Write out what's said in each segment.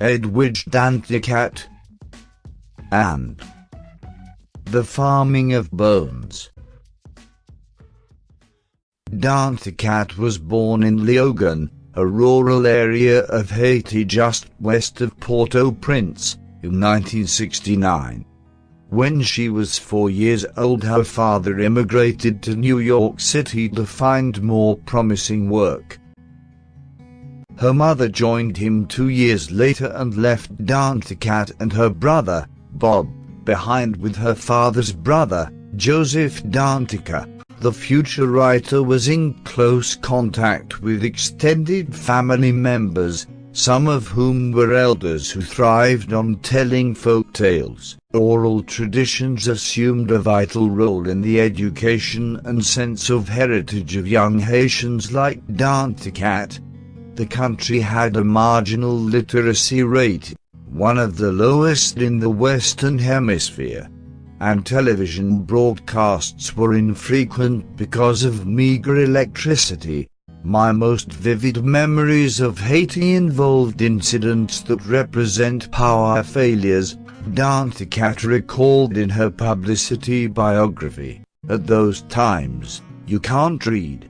Edwidge Danticat, and The Farming of Bones. Danticat was born in Léogâne, a rural area of Haiti just west of Port-au-Prince, in 1969. When she was 4 years old, her father immigrated to New York City to find more promising work. Her mother joined him 2 years later and left Danticat and her brother, Bob, behind with her father's brother, Joseph Danticat. The future writer was in close contact with extended family members, some of whom were elders who thrived on telling folk tales. Oral traditions assumed a vital role in the education and sense of heritage of young Haitians like Danticat. The country had a marginal literacy rate, one of the lowest in the Western Hemisphere, and television broadcasts were infrequent because of meager electricity. My most vivid memories of Haiti involved incidents that represent power failures, Danticat recalled in her publicity biography. At those times, you can't read,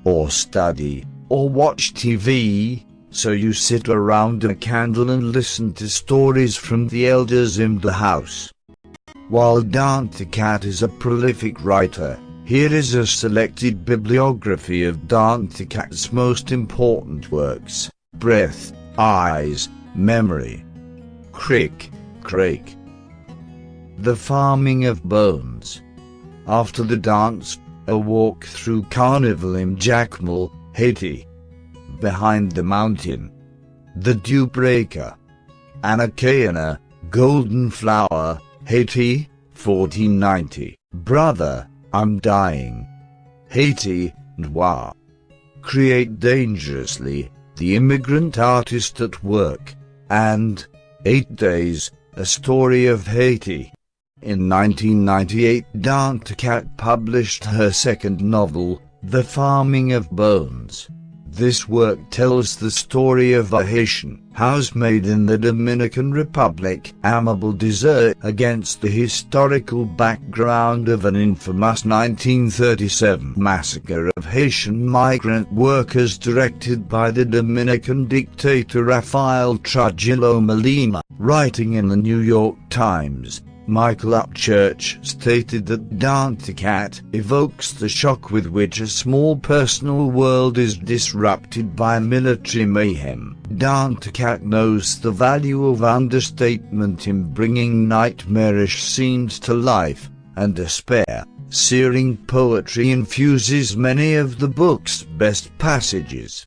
or study, or watch TV, so you sit around a candle and listen to stories from the elders in the house. While Danticat is a prolific writer, here is a selected bibliography of Danticat's most important works: Breath, Eyes, Memory, Crick, Crake. The Farming of Bones. After the dance, a walk through Carnival in Jacmel, Haiti. Behind the Mountain. The Dewbreaker. Anacaena, Golden Flower, Haiti, 1490. Brother, I'm Dying. Haiti, Noir. Create Dangerously, The Immigrant Artist at Work, and 8 Days, A Story of Haiti. In 1998, Danticat published her second novel, The Farming of Bones. This work tells the story of a Haitian housemaid in the Dominican Republic, Amable Desert, against the historical background of an infamous 1937 massacre of Haitian migrant workers directed by the Dominican dictator Rafael Trujillo Molina. Writing in the New York Times, Michael Upchurch stated that Danticat evokes the shock with which a small personal world is disrupted by military mayhem. Danticat knows the value of understatement in bringing nightmarish scenes to life, and despair, searing poetry infuses many of the book's best passages.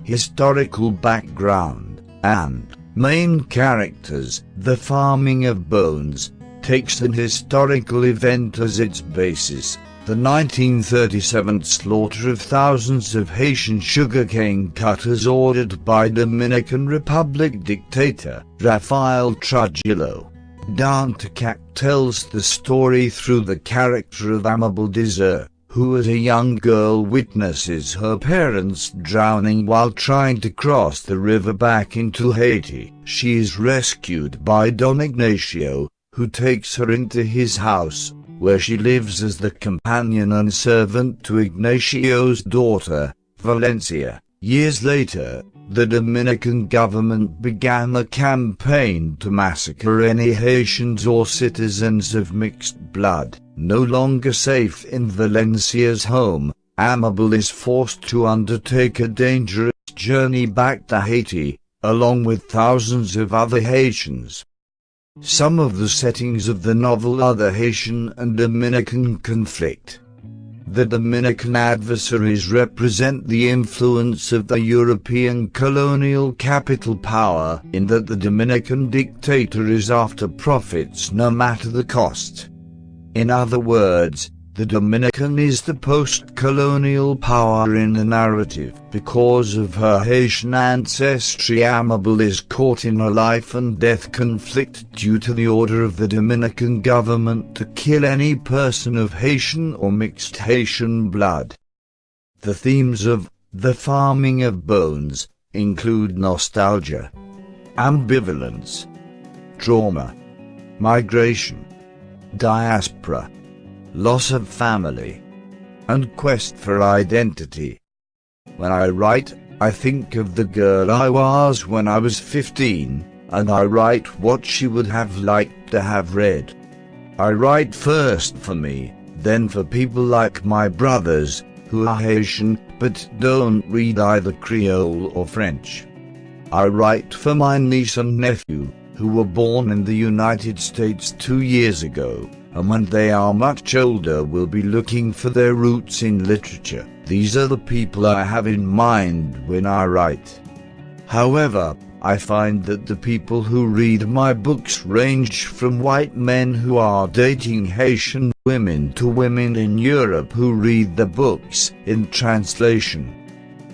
Historical background and main characters. The Farming of Bones takes an historical event as its basis, the 1937 slaughter of thousands of Haitian sugarcane cutters ordered by Dominican Republic dictator Rafael Trujillo. Danticat tells the story through the character of Amable Desert, who as a young girl witnesses her parents drowning while trying to cross the river back into Haiti. She is rescued by Don Ignacio, who takes her into his house, where she lives as the companion and servant to Ignacio's daughter, Valencia. Years later, the Dominican government began a campaign to massacre any Haitians or citizens of mixed blood. No longer safe in Valencia's home, Amable is forced to undertake a dangerous journey back to Haiti, along with thousands of other Haitians. Some of the settings of the novel are the Haitian and Dominican conflict. The Dominican adversaries represent the influence of the European colonial capital power, in that the Dominican dictator is after profits no matter the cost. In other words, the Dominican is the post-colonial power in the narrative. Because of her Haitian ancestry, Amable is caught in a life-and-death conflict due to the order of the Dominican government to kill any person of Haitian or mixed Haitian blood. The themes of The Farming of Bones include nostalgia, ambivalence, trauma, migration, diaspora, loss of family, and quest for identity. When I write, I think of the girl I was when I was 15, and I write what she would have liked to have read. I write first for me, then for people like my brothers, who are Haitian but don't read either Creole or French. I write for my niece and nephew, who were born in the United States 2 years ago, and when they are much older will be looking for their roots in literature. These are the people I have in mind when I write. However, I find that the people who read my books range from white men who are dating Haitian women to women in Europe who read the books in translation.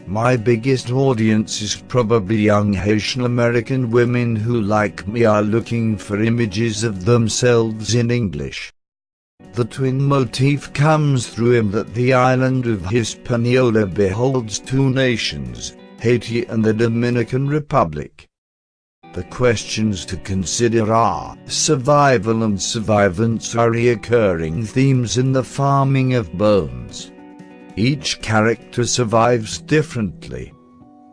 My biggest audience is probably young Haitian American women who, like me, are looking for images of themselves in English. The twin motif comes through in that the island of Hispaniola beholds two nations, Haiti and the Dominican Republic. The questions to consider are: survival and survivance are recurring themes in the Farming of Bones. Each character survives differently.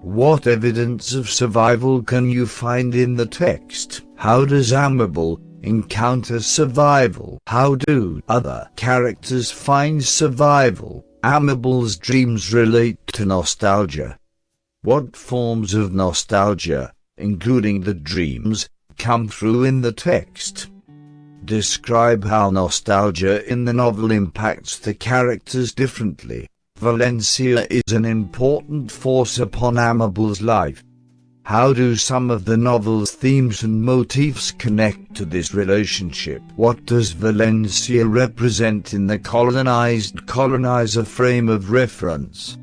What evidence of survival can you find in the text? How does Amable encounter survival? How do other characters find survival? Amable's dreams relate to nostalgia. What forms of nostalgia, including the dreams, come through in the text? Describe how nostalgia in the novel impacts the characters differently. Valencia is an important force upon Amable's life. How do some of the novel's themes and motifs connect to this relationship? What does Valencia represent in the colonizer frame of reference?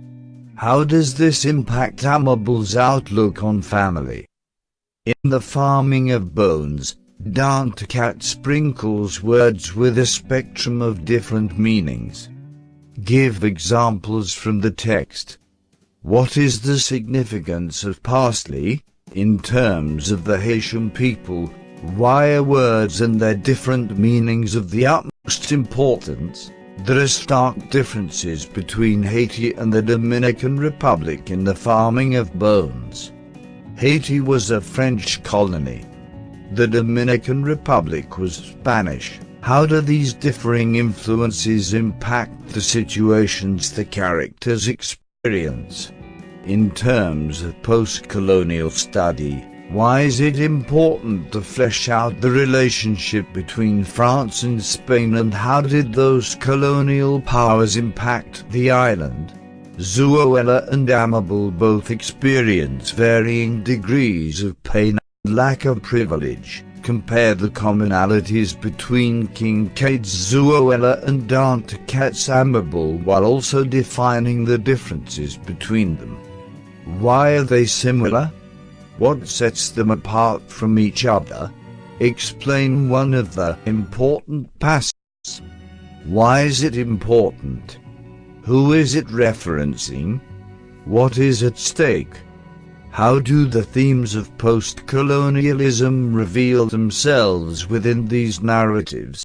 How does this impact Amable's outlook on family? In The Farming of Bones, Danticat sprinkles words with a spectrum of different meanings. Give examples from the text. What is the significance of parsley, in terms of the Haitian people? Why are words and their different meanings of the utmost importance? There are stark differences between Haiti and the Dominican Republic in The Farming of Bones. Haiti was a French colony. The Dominican Republic was Spanish. How do these differing influences impact the situations the characters experience? In terms of post-colonial study, why is it important to flesh out the relationship between France and Spain, and how did those colonial powers impact the island? Zuela and Amable both experience varying degrees of pain and lack of privilege. Compare the commonalities between Kincaid's Zuela and Danticat's Amable while also defining the differences between them. Why are they similar? What sets them apart from each other? Explain one of the important passages. Why is it important? Who is it referencing? What is at stake? How do the themes of post-colonialism reveal themselves within these narratives?